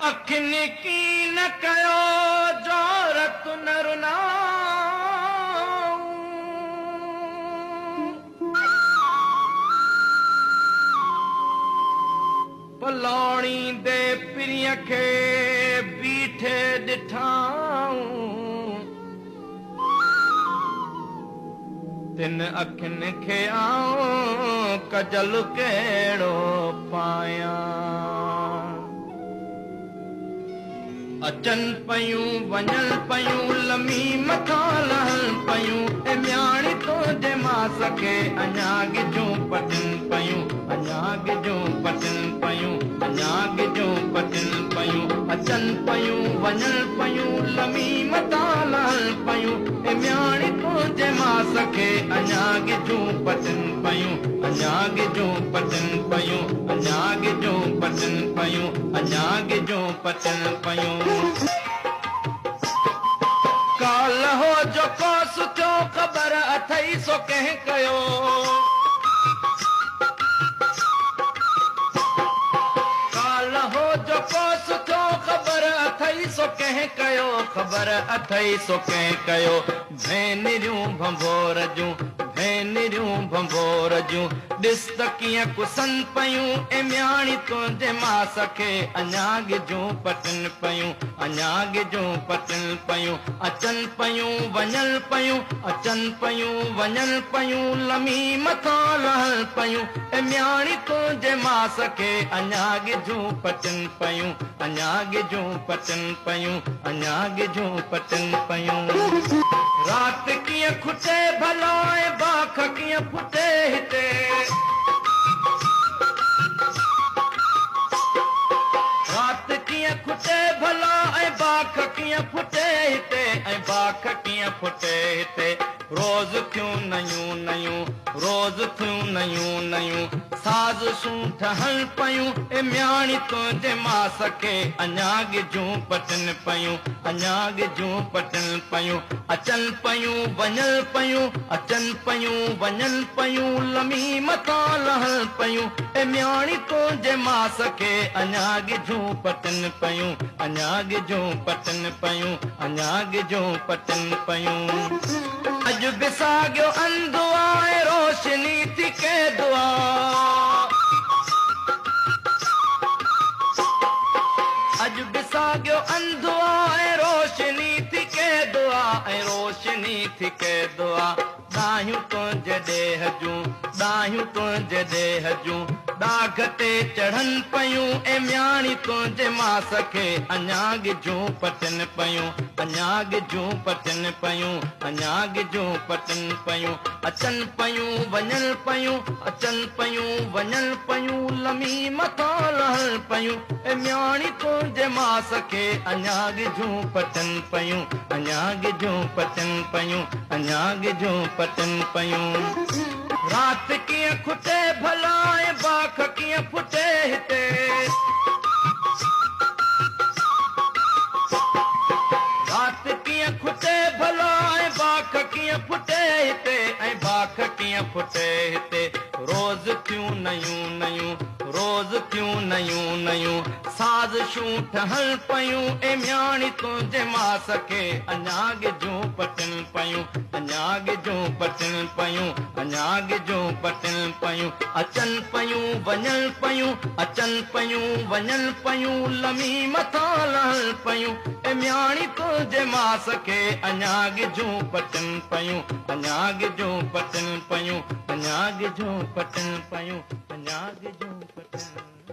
अखियुनि की न कयो जोरत न रुनाऊं, पलौणी दे पिरीअ खे बीठे ॾिठाऊं, तिन अखियुनि खे आऊं कजल कहिड़ो पायां। अचनि पयूं वञनि पयूं लमी मथां लहनि पयूं, ए न्याणी तुंहिंजे मास खे अञा गिजूं पटिनि पयूं, अञा गिजूं पटिनि पयूं, अञा गिजूं पटिनि पयूं। अचनि पयूं वञनि पयूं लमी मथां लहनि पयूं, ए न्याणी तुंहिंजे मास खे अञा गिजूं पटिनि पयूं, अञा गिजूं पटिनि पयूं, अञा गिजूं पटिनि पयूं, अञा गिजूं पटिनि पयूं। काल हो जो कोस थियो ख़बर अथई सो कंहिं कयो, काल हो जो कोस थियो ख़बर अथई सो कंहिं कयो, ख़बर अथई सो कंहिं कयो। भेनरियूं भंभोर जूं, भेनरियूं भंभोर जूं, ॾिस त कीअं कुसनि पयूं, ए न्याणी तुंहिंजे मास खे अञा गिजूं पटिनि पयूं, अञा गिजूं पटिनि पयूं। अचनि पयूं वञनि पयूं, अचनि पयूं वञनि पयूं, लमी मथां लहनि पयूं, ए न्याणी तुंहिंजे मास खे अञा गिजूं पटिनि पयूं, अञा गिजूं पटिनि पयूं, अञा गिजूं पटिनि पयूं। रात कीअं खुटे भला ऐं बाख कीअं फुटे हिते, रात कीअं खुटे भला ऐं बाख कीअं फुटे हिते, ऐं बाख कीअं फुटे हिते। रोज़ थियूं नयूं नयूं, रोज़ थियूं नयूं नयूं, साज़िशूं ठहनि पयूं, ए न्याणी तुंहिंजे मास खे अञा गिजूं पटिनि पयूं, अञा गिजूं पटिनि पयूं। अचनि पयूं वञनि पयूं, अचनि पयूं वञनि पयूं, लमी मथां लहनि पयूं, ए न्याणी तुंहिंजे मास खे अञा गिजूं पटिनि पयूं, अञा गिजूं पटिनि पयूं, अञा गिजूं पटिनि पयूं। अॼु बि साॻियो अंधो आहे रोशनी थी के दुआ, अॼु बि साॻियो अंधो आहे रोशनी थी के दुआ, ऐं रोशनी थी के दुआ। ॾाहियूं तुंहिंजे ॾेह जूं, ॾाहियूं तुंहिंजे ॾेह जूं, दाग ते चढ़नि पयूं, ए न्याणी तुंहिंजे मास खे अञा गिजूं पटिनि पयूं, अञा गिजूं पटिनि पयूं, अञा गिजूं पटिनि पयूं। अचनि पयूं वञनि पयूं, अचनि पयूं वञनि पयूं, लमी मथां लहनि पयूं, ए न्याणी तुंहिंजे मास खे अञा गिजूं पटिनि पयूं, अञा गिजूं पटिनि पयूं, अञा गिजूं पटिनि पयूं। रात कीअं खुटे भला ऐं बाख कीअं फुटे हिते, रात कीअं खुटे भला ऐं बाख कीअं फुटे हिते, ऐं बाख कीअं फुटे हिते। रोज़ थियूं नयूं नयूं, रोज़ थियूं नयूं नयूं, साज़िशूं ठहनि पयूं, ए न्याणी तुंहिंजे मास खे अञा गिजूं पटिनि पयूं, अञा गिजूं पटिनि पयूं, अञा गिजूं पटिनि पयूं। अचनि पयूं वञनि पयूं, अचनि पयूं वञनि पयूं, लमी मथां लहनि पयूं, ए न्याणी तुंहिंजे मास खे अञा गिजूं पटिनि पयूं, अञा गिजूं पटिनि पयूं, अञा गिजूं पटिनि पयूं, अञा गिजूं पटिनि।